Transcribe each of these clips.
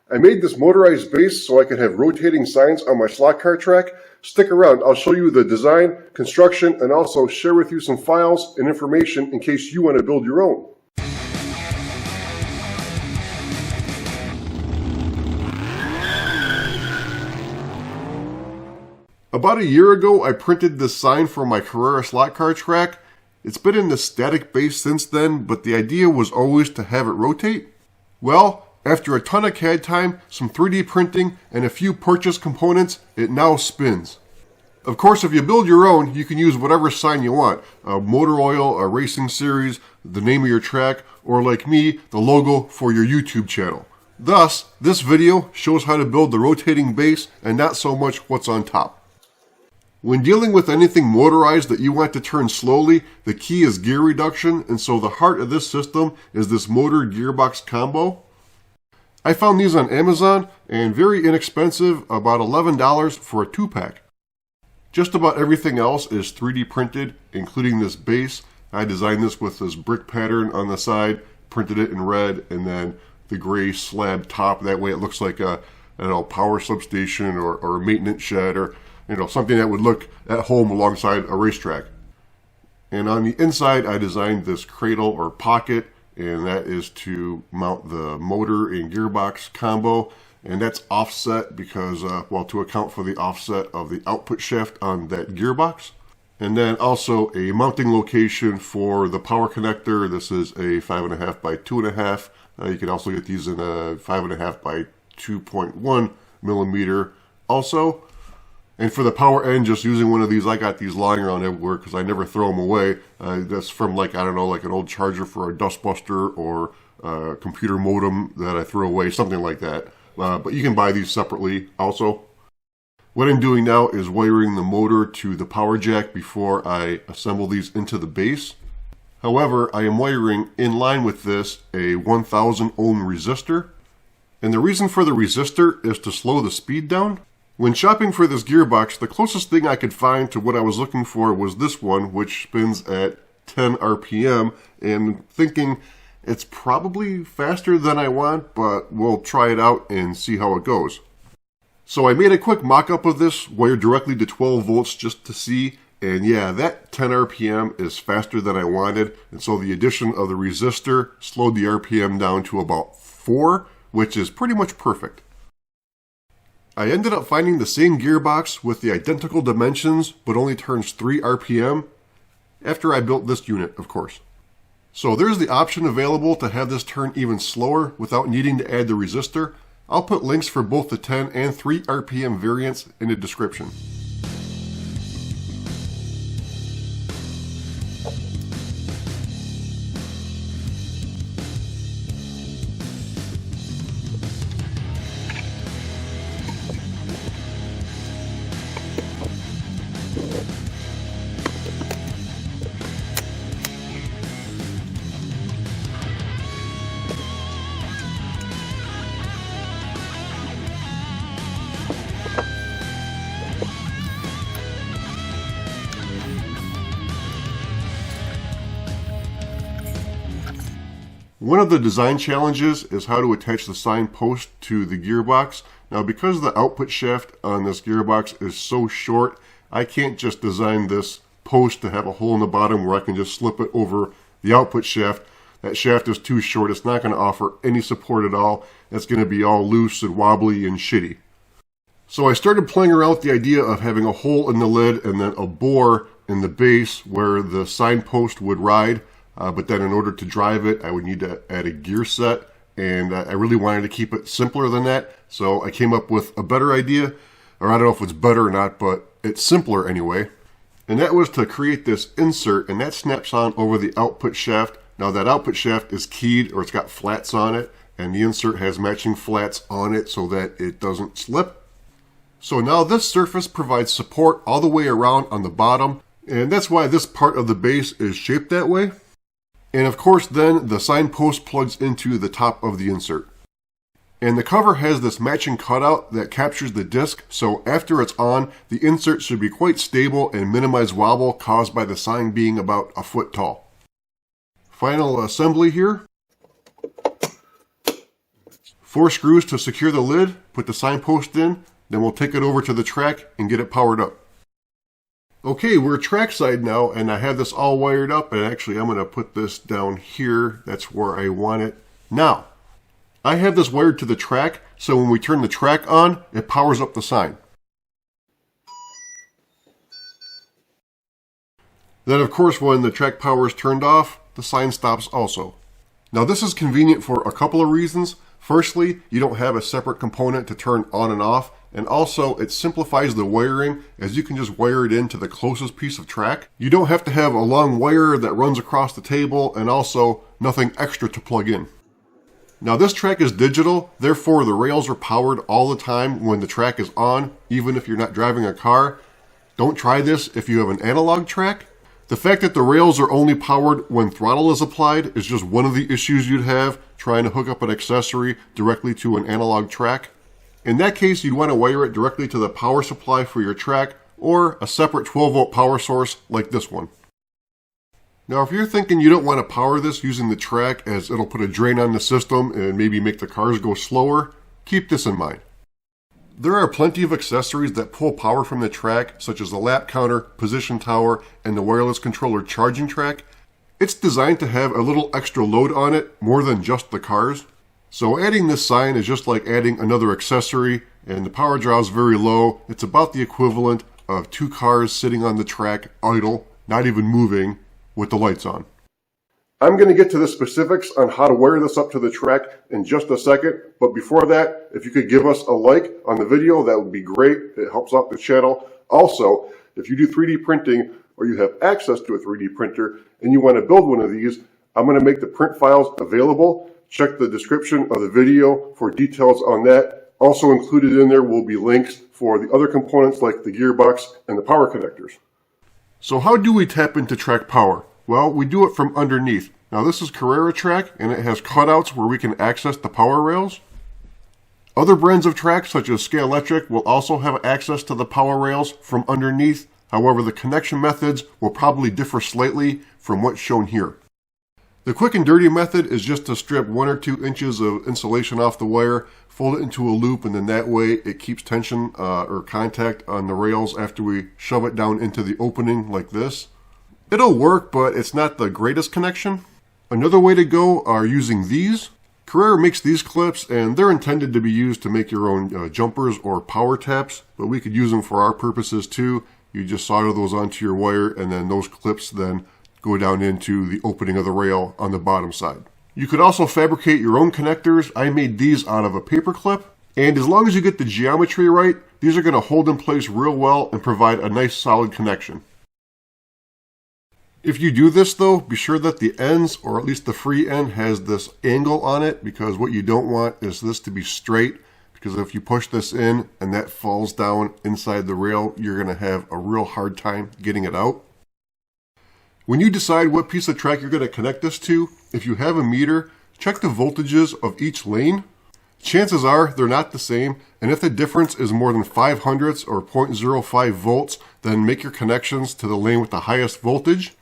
I made this motorized base so I could have rotating signs on my slot car track. Stick around, I'll show you the design, construction, and also share with you some files and information in case you want to build your own. About a year ago, I printed this sign for my Carrera slot car track. It's been in the static base since then, but the idea was always to have it rotate. Well, after a ton of CAD time, some 3D printing, and a few purchased components, it now spins. Of course, if you build your own, you can use whatever sign you want. A motor oil, a racing series, the name of your track, or like me, the logo for your YouTube channel. Thus, this video shows how to build the rotating base and not so much what's on top. When dealing with anything motorized that you want to turn slowly, the key is gear reduction, and so the heart of this system is this motor gearbox combo. I found these on Amazon and very inexpensive, about $11 for a 2-pack. Just about everything else is 3D printed, including this base. I designed this with this brick pattern on the side, printed it in red, and then the gray slab top. That way it looks like a power substation or a maintenance shed, or something that would look at home alongside a racetrack. And on the inside, I designed this cradle or pocket, and that is to mount the motor and gearbox combo. And that's offset because, to account for the offset of the output shaft on that gearbox. And then also a mounting location for the power connector. This is a 5.5 by 2.5. You can also get these in a 5.5 by 2.1 millimeter also. And for the power end, just using one of these, I got these lying around everywhere because I never throw them away. That's from like an old charger for a dustbuster or a computer modem that I threw away, something like that. But you can buy these separately also. What I'm doing now is wiring the motor to the power jack before I assemble these into the base. However, I am wiring in line with this a 1000 ohm resistor. And the reason for the resistor is to slow the speed down. When shopping for this gearbox, the closest thing I could find to what I was looking for was this one, which spins at 10 RPM, and thinking it's probably faster than I want, but we'll try it out and see how it goes. So I made a quick mock-up of this, wired directly to 12 volts just to see, and yeah, that 10 RPM is faster than I wanted, and so the addition of the resistor slowed the RPM down to about 4, which is pretty much perfect. I ended up finding the same gearbox with the identical dimensions, but only turns 3 RPM, after I built this unit, of course. So there's the option available to have this turn even slower without needing to add the resistor. I'll put links for both the 10 and 3 RPM variants in the description. One of the design challenges is how to attach the sign post to the gearbox. Now, because the output shaft on this gearbox is so short, I can't just design this post to have a hole in the bottom where I can just slip it over the output shaft. That shaft is too short. It's not going to offer any support at all. It's going to be all loose and wobbly and shitty. So I started playing around with the idea of having a hole in the lid and then a bore in the base where the sign post would ride. But then in order to drive it, I would need to add a gear set, and I really wanted to keep it simpler than that. So I came up with a better idea, or I don't know if it's better or not, but it's simpler anyway. And that was to create this insert, and that snaps on over the output shaft. Now that output shaft is keyed, or it's got flats on it, and the insert has matching flats on it so that it doesn't slip. So now this surface provides support all the way around on the bottom, and that's why this part of the base is shaped that way. And of course then the sign post plugs into the top of the insert. And the cover has this matching cutout that captures the disc, so after it's on, the insert should be quite stable and minimize wobble caused by the sign being about a foot tall. Final assembly here. 4 screws to secure the lid, put the signpost in, then we'll take it over to the track and get it powered up. Okay, we're trackside now, and I have this all wired up, and actually I'm going to put this down here. That's where I want it. Now, I have this wired to the track, so when we turn the track on, it powers up the sign. Then of course when the track power is turned off, the sign stops also. Now this is convenient for a couple of reasons. Firstly, you don't have a separate component to turn on and off, and also it simplifies the wiring as you can just wire it into the closest piece of track. You don't have to have a long wire that runs across the table, and also nothing extra to plug in. Now this track is digital, therefore the rails are powered all the time when the track is on, even if you're not driving a car. Don't try this if you have an analog track. The fact that the rails are only powered when throttle is applied is just one of the issues you'd have trying to hook up an accessory directly to an analog track. In that case, you'd want to wire it directly to the power supply for your track or a separate 12-volt power source like this one. Now if you're thinking you don't want to power this using the track as it'll put a drain on the system and maybe make the cars go slower, keep this in mind. There are plenty of accessories that pull power from the track, such as the lap counter, position tower, and the wireless controller charging track. It's designed to have a little extra load on it, more than just the cars. So adding this sign is just like adding another accessory, and the power draw is very low. It's about the equivalent of 2 cars sitting on the track, idle, not even moving, with the lights on. I'm going to get to the specifics on how to wire this up to the track in just a second, but before that, if you could give us a like on the video, that would be great. It helps out the channel. Also, if you do 3D printing or you have access to a 3D printer and you want to build one of these, I'm going to make the print files available. Check the description of the video for details on that. Also included in there will be links for the other components like the gearbox and the power connectors. So how do we tap into track power? Well, we do it from underneath. Now this is Carrera track, and it has cutouts where we can access the power rails. Other brands of tracks such as Scalextric will also have access to the power rails from underneath. However, the connection methods will probably differ slightly from what's shown here. The quick and dirty method is just to strip 1 or 2 inches of insulation off the wire, fold it into a loop, and then that way it keeps tension or contact on the rails after we shove it down into the opening like this. It'll work, but it's not the greatest connection. Another way to go are using these. Carrera makes these clips, and they're intended to be used to make your own jumpers or power taps, but we could use them for our purposes too. You just solder those onto your wire, and then those clips then go down into the opening of the rail on the bottom side. You could also fabricate your own connectors. I made these out of a paper clip, and as long as you get the geometry right, these are going to hold in place real well and provide a nice solid connection. If you do this though, be sure that the ends, or at least the free end, has this angle on it, because what you don't want is this to be straight, because if you push this in and that falls down inside the rail, you're going to have a real hard time getting it out. When you decide what piece of track you're going to connect this to, if you have a meter, check the voltages of each lane. Chances are they're not the same, and if the difference is more than 0.05 or 0.05 volts, then make your connections to the lane with the highest voltage.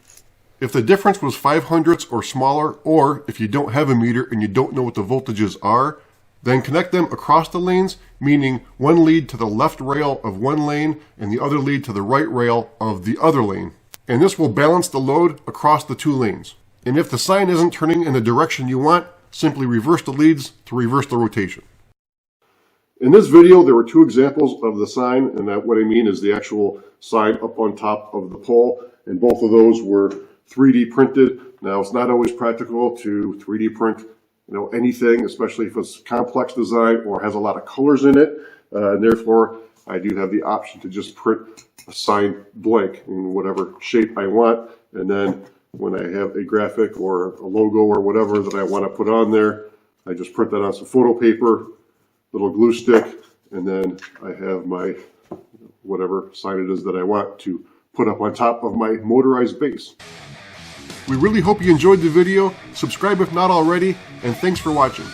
If the difference was 0.05 or smaller, or if you don't have a meter and you don't know what the voltages are, then connect them across the lanes, meaning one lead to the left rail of one lane and the other lead to the right rail of the other lane. And this will balance the load across the 2 lanes. And if the sign isn't turning in the direction you want, simply reverse the leads to reverse the rotation. In this video, there were 2 examples of the sign, and what I mean is the actual sign up on top of the pole, and both of those were 3D printed. Now, it's not always practical to 3D print anything, especially if it's complex design or has a lot of colors in it, and therefore I do have the option to just print a sign blank in whatever shape I want, and then when I have a graphic or a logo or whatever that I want to put on there, I just print that on some photo paper, little glue stick, and then I have my whatever sign it is that I want to put up on top of my motorized base. We really hope you enjoyed the video. Subscribe if not already, and thanks for watching.